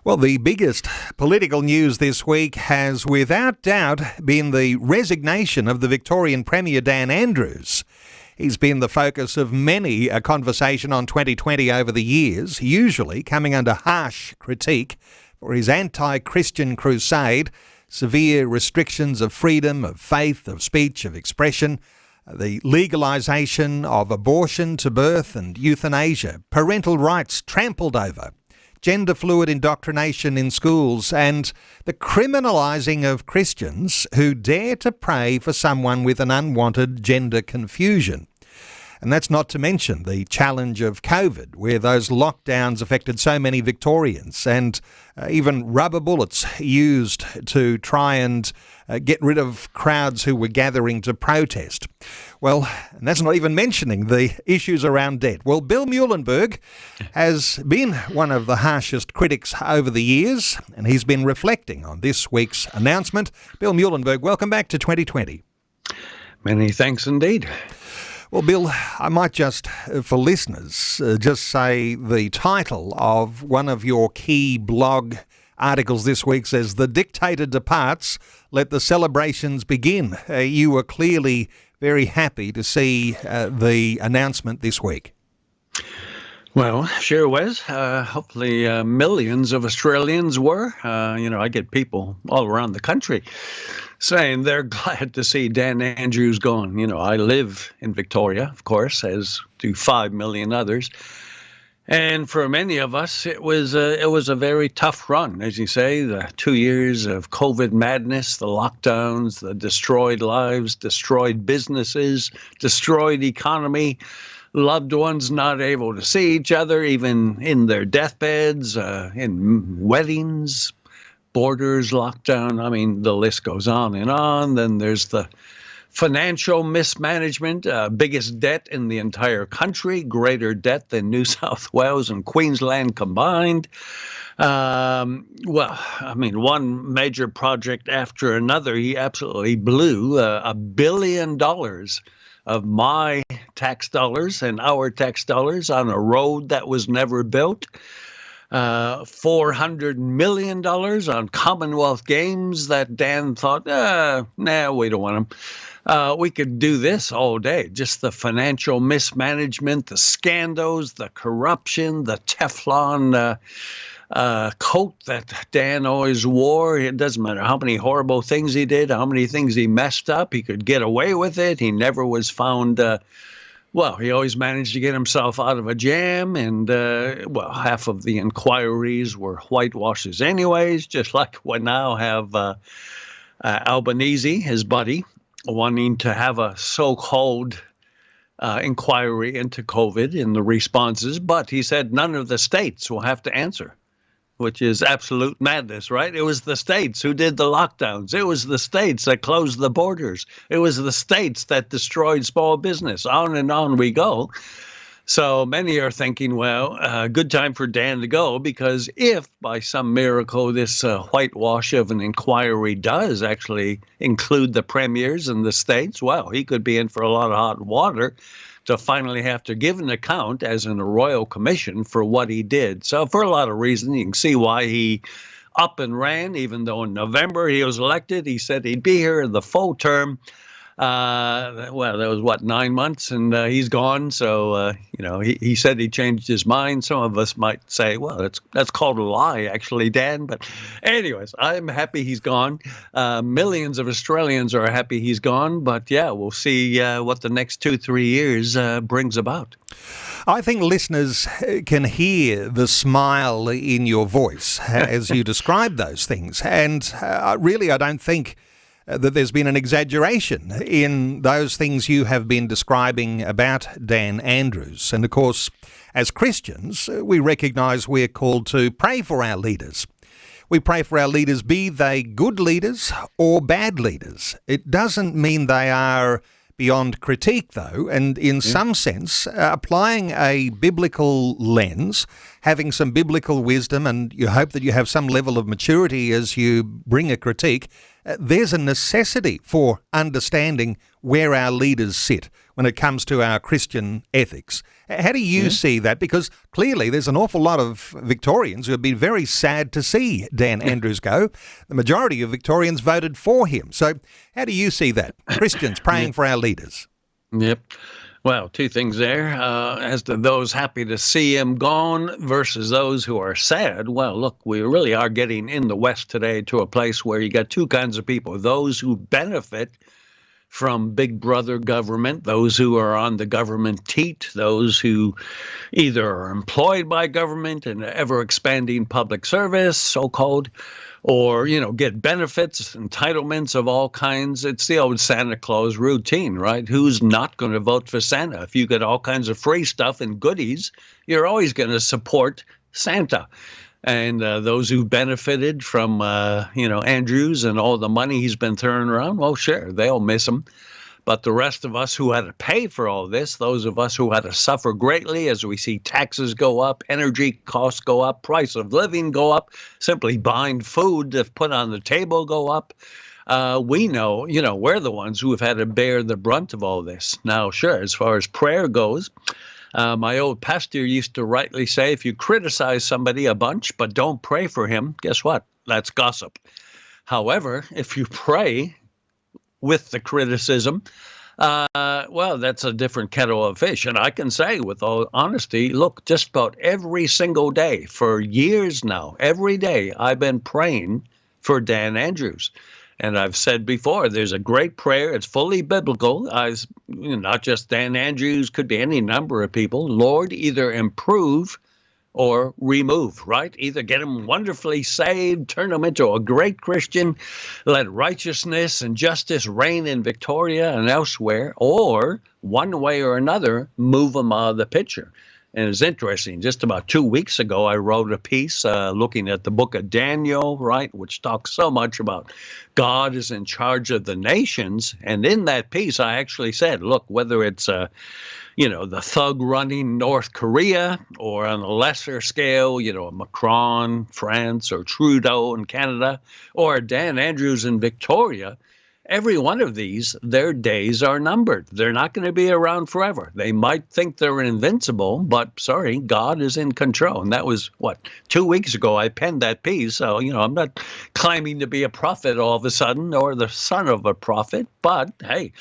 Well, the biggest political news this week has without doubt been the resignation of the Victorian Premier Dan Andrews. He's been the focus of many a conversation on 2020 over the years, usually coming under harsh critique for his anti-Christian crusade, severe restrictions of freedom, of faith, of speech, of expression, the legalisation of abortion to birth and euthanasia, parental rights trampled over, gender-fluid indoctrination in schools, and the criminalising of Christians who dare to pray for someone with an unwanted gender confusion. And that's not to mention the challenge of COVID, where those lockdowns affected so many Victorians, and even rubber bullets used to try and get rid of crowds who were gathering to protest. Well, and that's not even mentioning the issues around debt. Well, Bill Muehlenberg has been one of the harshest critics over the years, and he's been reflecting on this week's announcement. Bill Muehlenberg, welcome back to 2020. Many thanks indeed. Well, Bill, I might just, for listeners, just say the title of one of your key blog articles this week says, "The Dictator Departs, Let the Celebrations Begin." You were clearly very happy to see the announcement this week. Well, sure was. Hopefully millions of Australians were. I get people all around the country saying they're glad to see Dan Andrews gone. I live in Victoria, of course, as do 5 million others. And for many of us, it was a very tough run, as you say, the 2 years of COVID madness, the lockdowns, the destroyed lives, destroyed businesses, destroyed economy, loved ones not able to see each other, even in their deathbeds, in weddings, borders locked down. I mean, the list goes on and on. Then there's the financial mismanagement, biggest debt in the entire country, greater debt than New South Wales and Queensland combined. One major project after another, he absolutely blew $1 billion of my tax dollars and our tax dollars on a road that was never built. $400 million on Commonwealth Games that Dan thought, we don't want them. We could do this all day. Just the financial mismanagement, the scandals, the corruption, the Teflon coat that Dan always wore. It doesn't matter how many horrible things he did, how many things he messed up. He could get away with it. He never was found. He always managed to get himself out of a jam. And, half of the inquiries were whitewashes anyways, just like we now have Albanese, his buddy, wanting to have a so-called inquiry into COVID in the responses. But he said none of the states will have to answer, which is absolute madness, right? It was the states who did the lockdowns. It was the states that closed the borders. It was the states that destroyed small business. On and on we go. So many are thinking, good time for Dan to go, because if by some miracle this whitewash of an inquiry does actually include the premiers and the states, he could be in for a lot of hot water to finally have to give an account as in a royal commission for what he did. So for a lot of reasons, you can see why he up and ran, even though in November he was elected. He said he'd be here in the full term. That was 9 months, and he's gone. So, he said he changed his mind. Some of us might say, that's called a lie, actually, Dan. But anyways, I'm happy he's gone. Millions of Australians are happy he's gone. But we'll see what the next 2-3 years brings about. I think listeners can hear the smile in your voice as you describe those things. And really, I don't think that there's been an exaggeration in those things you have been describing about Dan Andrews. And of course, as Christians, we recognise we're called to pray for our leaders. We pray for our leaders, be they good leaders or bad leaders. It doesn't mean they are beyond critique, though, and in some sense, applying a biblical lens, having some biblical wisdom, and you hope that you have some level of maturity as you bring a critique, there's a necessity for understanding where our leaders sit when it comes to our Christian ethics. How do you see that? Because clearly there's an awful lot of Victorians who would be very sad to see Dan Andrews go. The majority of Victorians voted for him. So how do you see that? Christians praying for our leaders. Yep. Well, two things there. As to those happy to see him gone versus those who are sad, well, look, we really are getting in the West today to a place where you got two kinds of people. Those who benefit from big brother government, those who are on the government teat, those who either are employed by government in ever-expanding public service, so-called, or, get benefits, entitlements of all kinds. It's the old Santa Claus routine, right? Who's not going to vote for Santa? If you get all kinds of free stuff and goodies, you're always going to support Santa. And those who benefited from, Andrews and all the money he's been throwing around, well, sure, they'll miss him. But the rest of us who had to pay for all this, those of us who had to suffer greatly as we see taxes go up, energy costs go up, price of living go up, simply buying food to put on the table go up, we know, we're the ones who have had to bear the brunt of all this. Now, sure, as far as prayer goes, my old pastor used to rightly say, if you criticize somebody a bunch but don't pray for him, guess what? That's gossip. However, if you pray with the criticism, well, that's a different kettle of fish. And I can say with all honesty, look, just about every single day for years now, every day I've been praying for Dan Andrews. And I've said before, there's a great prayer. It's fully biblical. Not just Dan Andrews, could be any number of people. Lord, either improve or remove, right? Either get him wonderfully saved, turn him into a great Christian, let righteousness and justice reign in Victoria and elsewhere, or one way or another, move him out of the picture. And it's interesting, just about 2 weeks ago, I wrote a piece looking at the book of Daniel, right, which talks so much about God is in charge of the nations. And in that piece, I actually said, look, whether it's the thug running North Korea, or on a lesser scale, Macron, France, or Trudeau in Canada, or Dan Andrews in Victoria, every one of these, their days are numbered. They're not going to be around forever. They might think they're invincible, but sorry, God is in control. And that was, 2 weeks ago I penned that piece. So, I'm not claiming to be a prophet all of a sudden or the son of a prophet, but hey,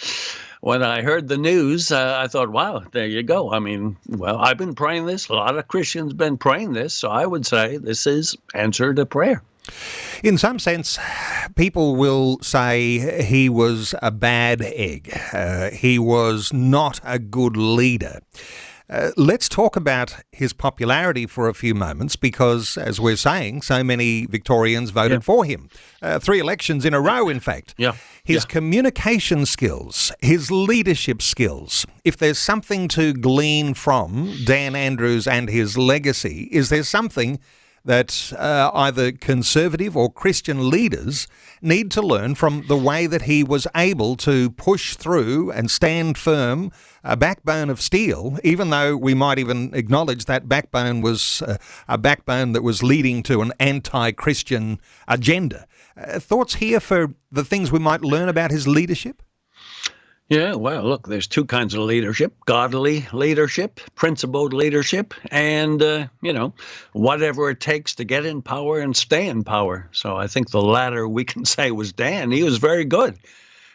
when I heard the news, I thought, wow, there you go. I mean, well, I've been praying this. A lot of Christians been praying this. So I would say this is answer to prayer. In some sense, people will say he was a bad egg. He was not a good leader. Let's talk about his popularity for a few moments because, as we're saying, so many Victorians voted for him. 3 elections in a row, in fact. His communication skills, his leadership skills. If there's something to glean from Dan Andrews and his legacy, is there something that either conservative or Christian leaders need to learn from the way that he was able to push through and stand firm, a backbone of steel, even though we might even acknowledge that backbone was a backbone that was leading to an anti-Christian agenda. Thoughts here for the things we might learn about his leadership? Yeah, well, look, there's two kinds of leadership: godly leadership, principled leadership, and, whatever it takes to get in power and stay in power. So I think the latter we can say was Dan. He was very good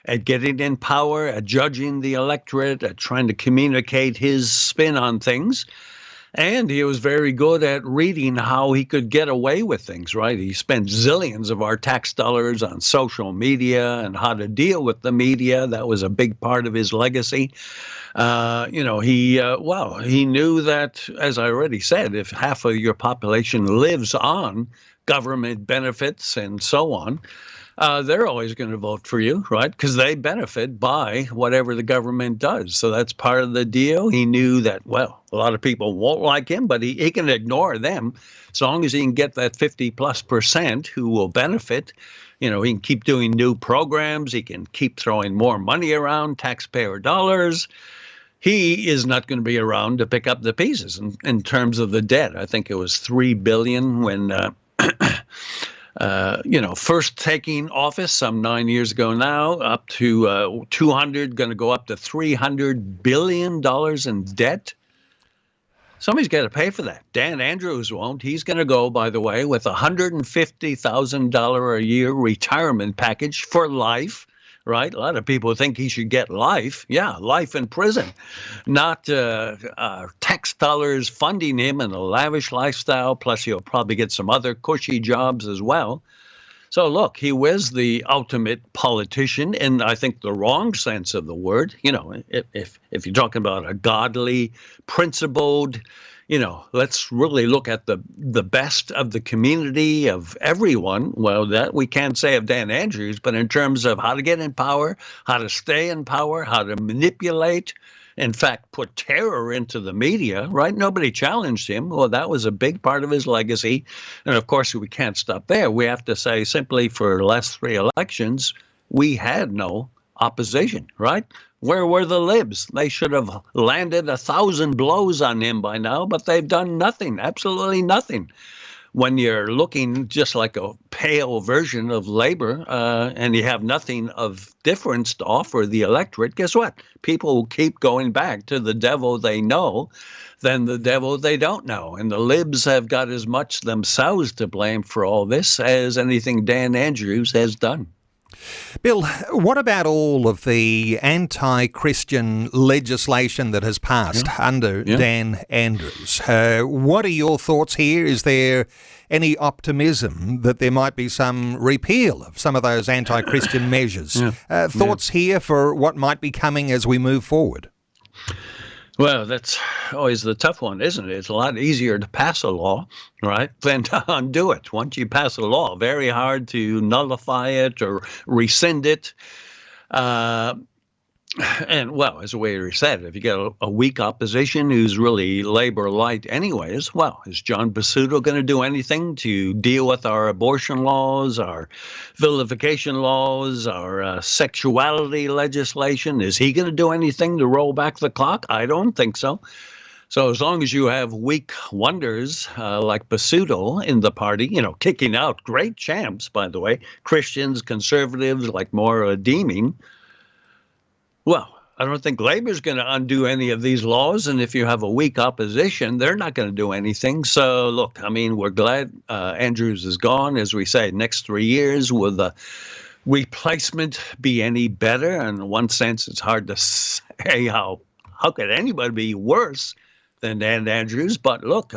at getting in power, at judging the electorate, at trying to communicate his spin on things. And he was very good at reading how he could get away with things, right? He spent zillions of our tax dollars on social media and how to deal with the media. That was a big part of his legacy. He knew that, as I already said, if half of your population lives on government benefits and so on, they're always going to vote for you, right? Because they benefit by whatever the government does. So that's part of the deal. He knew that, well, a lot of people won't like him, but he can ignore them as long as he can get that 50+% who will benefit. He can keep doing new programs. He can keep throwing more money around, taxpayer dollars. He is not going to be around to pick up the pieces in terms of the debt. I think it was $3 billion when first taking office some 9 years ago now, up to 200, going to go up to $300 billion in debt. Somebody's got to pay for that. Dan Andrews won't. He's going to go, by the way, with a $150,000 a year retirement package for life, right? A lot of people think he should get life. Yeah, life in prison, not tax dollars funding him in a lavish lifestyle. Plus, he'll probably get some other cushy jobs as well. So, look, he was the ultimate politician in, I think, the wrong sense of the word. If you're talking about a godly, principled, let's really look at the best of the community, of everyone. Well, that we can't say of Dan Andrews, but in terms of how to get in power, how to stay in power, how to manipulate, in fact, put terror into the media, right? Nobody challenged him. Well, that was a big part of his legacy. And of course, we can't stop there. We have to say simply for the last 3 elections, we had no opposition, right? Where were the libs? They should have landed 1,000 blows on him by now, but they've done nothing, absolutely nothing. When you're looking just like a pale version of Labor and you have nothing of difference to offer the electorate, guess what? People will keep going back to the devil they know than the devil they don't know. And the libs have got as much themselves to blame for all this as anything Dan Andrews has done. Bill, what about all of the anti-Christian legislation that has passed under Dan Andrews? What are your thoughts here? Is there any optimism that there might be some repeal of some of those anti-Christian measures? Thoughts here for what might be coming as we move forward? Well, that's always the tough one, isn't it? It's a lot easier to pass a law, right, than to undo it. Once you pass a law, very hard to nullify it or rescind it. And, well, as we already said, if you get a weak opposition who's really Labor light anyways, well, is John Basuto going to do anything to deal with our abortion laws, our vilification laws, our sexuality legislation? Is he going to do anything to roll back the clock? I don't think so. So as long as you have weak wonders like Basuto in the party, kicking out great champs, by the way, Christians, conservatives like Maura Deeming, well, I don't think Labor's going to undo any of these laws. And if you have a weak opposition, they're not going to do anything. So, look, we're glad Andrews is gone. As we say, next 3 years, will the replacement be any better? And in one sense, it's hard to say how could anybody be worse than Dan Andrews. But look,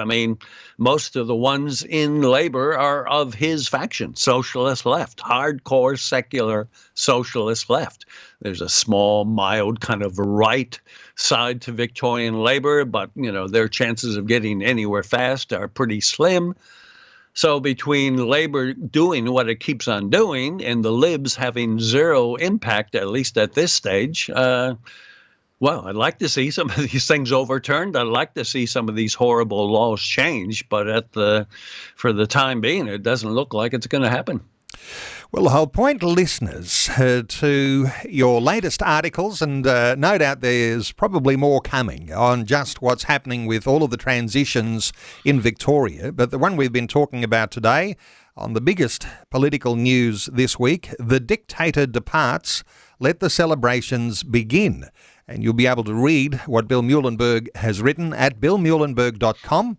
most of the ones in Labor are of his faction, socialist left, hardcore secular socialist left. There's a small, mild kind of right side to Victorian Labor, but, their chances of getting anywhere fast are pretty slim. So between Labor doing what it keeps on doing and the libs having zero impact, at least at this stage, well, I'd like to see some of these things overturned. I'd like to see some of these horrible laws changed, but for the time being, it doesn't look like it's going to happen. Well, I'll point listeners to your latest articles, and no doubt there's probably more coming on just what's happening with all of the transitions in Victoria. But the one we've been talking about today on the biggest political news this week, the dictator departs, let the celebrations begin. And you'll be able to read what Bill Muehlenberg has written at billmuehlenberg.com,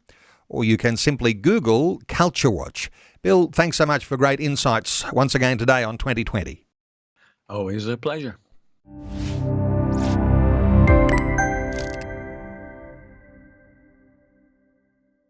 or you can simply Google Culture Watch. Bill, thanks so much for great insights once again today on 2020. Always a pleasure.